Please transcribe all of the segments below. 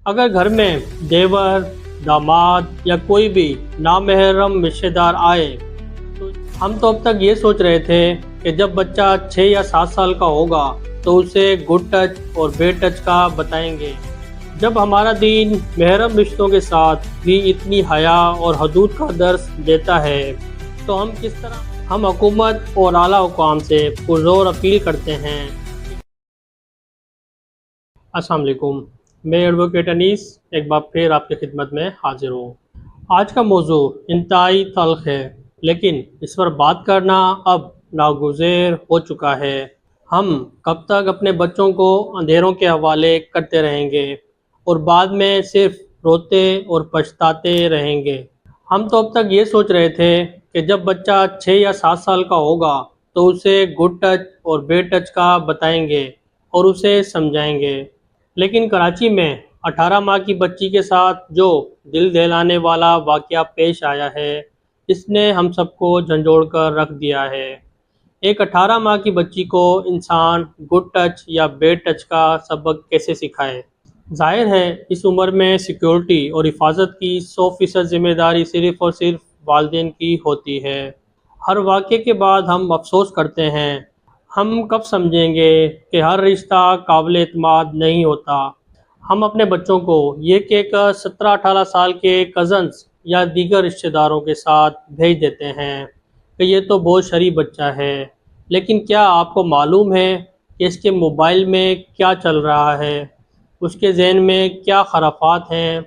अगर घर में देवर, दामाद या कोई भी नामहरम रिश्तेदार आए तो हम तो अब तक ये सोच रहे थे कि जब बच्चा 6 या 7 साल का होगा तो उसे गुड टच और बैड टच का बताएंगे। जब हमारा दीन महरम रिश्तों के साथ भी इतनी हया और हदूद का दर्स देता है तो हम किस तरह हम हुकूमत और आला हुकाम से पुरजोर अपील करते हैं। अस्सलाम वालेकुम, मैं एडवोकेट अनीस एक बार फिर आपकी खिदमत में हाजिर हूँ। आज का मौजू इंतहाई तल्ख है, लेकिन इस पर बात करना अब नागुज़ेर हो चुका है। हम कब तक अपने बच्चों को अंधेरों के हवाले करते रहेंगे और बाद में सिर्फ रोते और पछताते रहेंगे। हम तो अब तक ये सोच रहे थे कि जब बच्चा 6 या 7 साल का होगा तो उसे गुड टच और बैड टच का बताएंगे और उसे समझाएंगे। लेकिन कराची में 18 माह की बच्ची के साथ जो दिल दहलाने वाला वाक़या पेश आया है, इसने हम सबको झंझोड़ कर रख दिया है। एक 18 माह की बच्ची को इंसान गुड टच या बैड टच का सबक कैसे सिखाए। जाहिर है इस उम्र में सिक्योरिटी और हिफाजत की 100% जिम्मेदारी सिर्फ़ और सिर्फ वालिदैन की होती है। हर वाक़े के बाद हम अफसोस करते हैं। हम कब समझेंगे कि हर रिश्ता काबिल एतमाद नहीं होता। हम अपने बच्चों को ये कहकर 17-18 साल के कज़न्स या दीगर रिश्तेदारों के साथ भेज देते हैं कि ये तो बहुत शरीफ बच्चा है, लेकिन क्या आपको मालूम है कि इसके मोबाइल में क्या चल रहा है, उसके जहन में क्या खराफात हैं।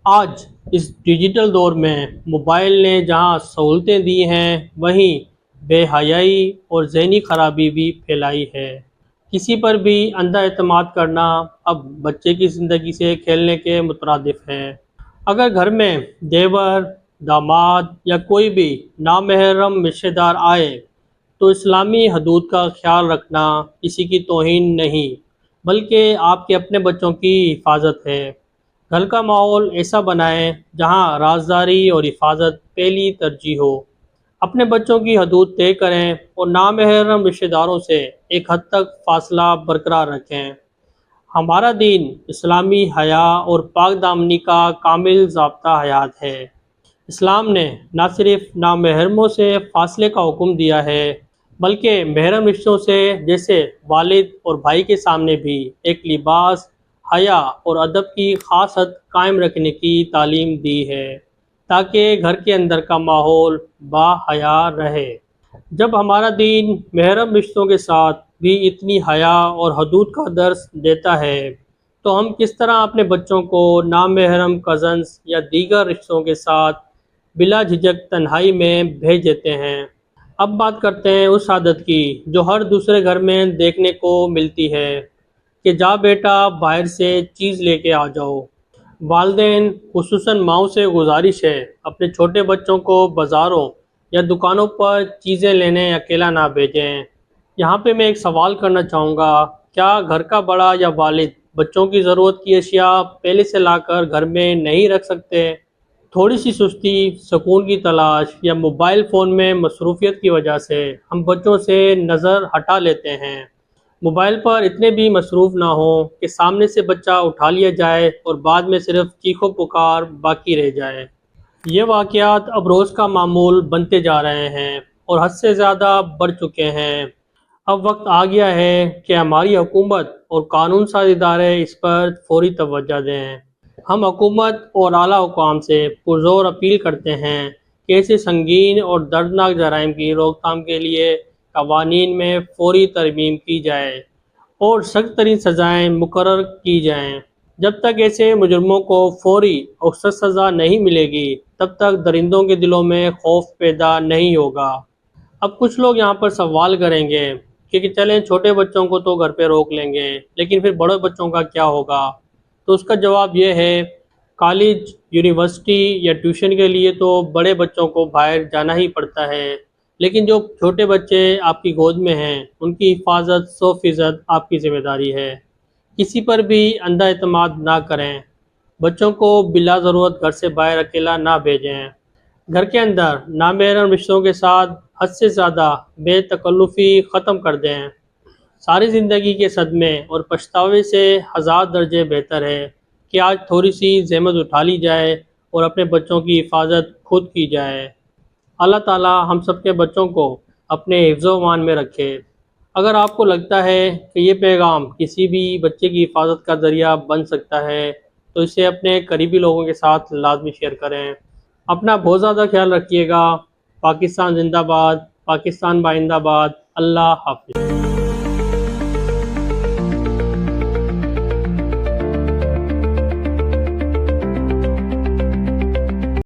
आज इस डिजिटल दौर में मोबाइल ने जहां सहूलतें दी हैं, वहीं बेहयाई और ज़हनी खराबी भी फैलाई है। किसी पर भी अंधा एतमाद करना अब बच्चे की ज़िंदगी से खेलने के मुतरादिफ है। अगर घर में देवर, दामाद या कोई भी नामहरम रिश्तेदार आए तो इस्लामी हदूद का ख्याल रखना किसी की तौहीन नहीं, बल्कि आपके अपने बच्चों की हिफाजत है। घर का माहौल ऐसा बनाएं जहां राजदारी और हिफाजत पहली तरजीह हो। अपने बच्चों की हदूद तय करें और नामहरम रिश्तेदारों से एक हद तक फासला बरकरार रखें। हमारा दीन इस्लामी हया और पाक दामनी का कामिल ज़ाब्ता हयात है। इस्लाम ने न सिर्फ नामहरमों से फासले का हुक्म दिया है, बल्कि महरम रिश्तों से जैसे वालिद और भाई के सामने भी एक लिबास, हया और अदब की ख़ास हद कायम रखने की तालीम दी है, ताकि घर के अंदर का माहौल बाहया रहे। जब हमारा दीन महरम रिश्तों के साथ भी इतनी हया और हदूद का दर्स देता है तो हम किस तरह अपने बच्चों को नामहरम कज़न्स या दीगर रिश्तों के साथ बिला झिझक तन्हाई में भेज देते हैं। अब बात करते हैं उस आदत की जो हर दूसरे घर में देखने को मिलती है कि जा बेटा बाहर से चीज़ लेके आ जाओ। वालिदैन खुसूसन माओं से गुजारिश है अपने छोटे बच्चों को बाज़ारों या दुकानों पर चीज़ें लेने अकेला ना भेजें। यहाँ पे मैं एक सवाल करना चाहूँगा, क्या घर का बड़ा या वालिद बच्चों की ज़रूरत की अशिया पहले से लाकर घर में नहीं रख सकते? थोड़ी सी सुस्ती, सुकून की तलाश या मोबाइल फ़ोन में मसरूफ़ियत की वजह से हम बच्चों से नज़र हटा लेते हैं। मोबाइल पर इतने भी मसरूफ़ ना हो कि सामने से बच्चा उठा लिया जाए और बाद में सिर्फ चीखो पुकार बाकी रह जाए। ये वाक़यात अब रोज़ का मामूल बनते जा रहे हैं और हद से ज़्यादा बढ़ चुके हैं। अब वक्त आ गया है कि हमारी हुकूमत और कानून साज इदारे इस पर फौरी तवज्जो दें। हम हुकूमत और आला हुकाम से पुरज़ोर अपील करते हैं कि ऐसे संगीन और दर्दनाक जराइम की रोकथाम के लिए कवानीन में फौरी तरमीम की जाए और सख्त तरीन सज़ाएँ मुकर्रर की जाएँ। जब तक ऐसे मुजरमों को फौरी और सख्त सज़ा नहीं मिलेगी, तब तक दरिंदों के दिलों में खौफ पैदा नहीं होगा। अब कुछ लोग यहाँ पर सवाल करेंगे कि चलें छोटे बच्चों को तो घर पे रोक लेंगे, लेकिन फिर बड़े बच्चों का क्या होगा? तो उसका जवाब ये है, कॉलेज, यूनिवर्सिटी या ट्यूशन के लिए तो बड़े बच्चों को बाहर जाना ही पड़ता है, लेकिन जो छोटे बच्चे आपकी गोद में हैं उनकी हिफाजत 100% आपकी ज़िम्मेदारी है। किसी पर भी अंधा एतमाद ना करें। बच्चों को बिला ज़रूरत घर से बाहर अकेला ना भेजें। घर के अंदर नामहरम रिश्तों के साथ हद से ज़्यादा बेतकल्लुफ़ी ख़त्म कर दें। सारी ज़िंदगी के सदमे और पछतावे से हज़ार दर्जे बेहतर है کہ آج تھوڑی سی زحمت اٹھا لی جائے اور اپنے بچوں کی حفاظت خود کی جائے۔ اللہ تعالی ہم سب کے بچوں کو اپنے حفظ و امان میں رکھے۔ اگر آپ کو لگتا ہے کہ یہ پیغام کسی بھی بچے کی حفاظت کا ذریعہ بن سکتا ہے تو اسے اپنے قریبی لوگوں کے ساتھ لازمی شیئر کریں۔ اپنا بہت زیادہ خیال رکھیے گا۔ پاکستان زندہ باد، پاکستان بائندہ باد۔ اللہ حافظ۔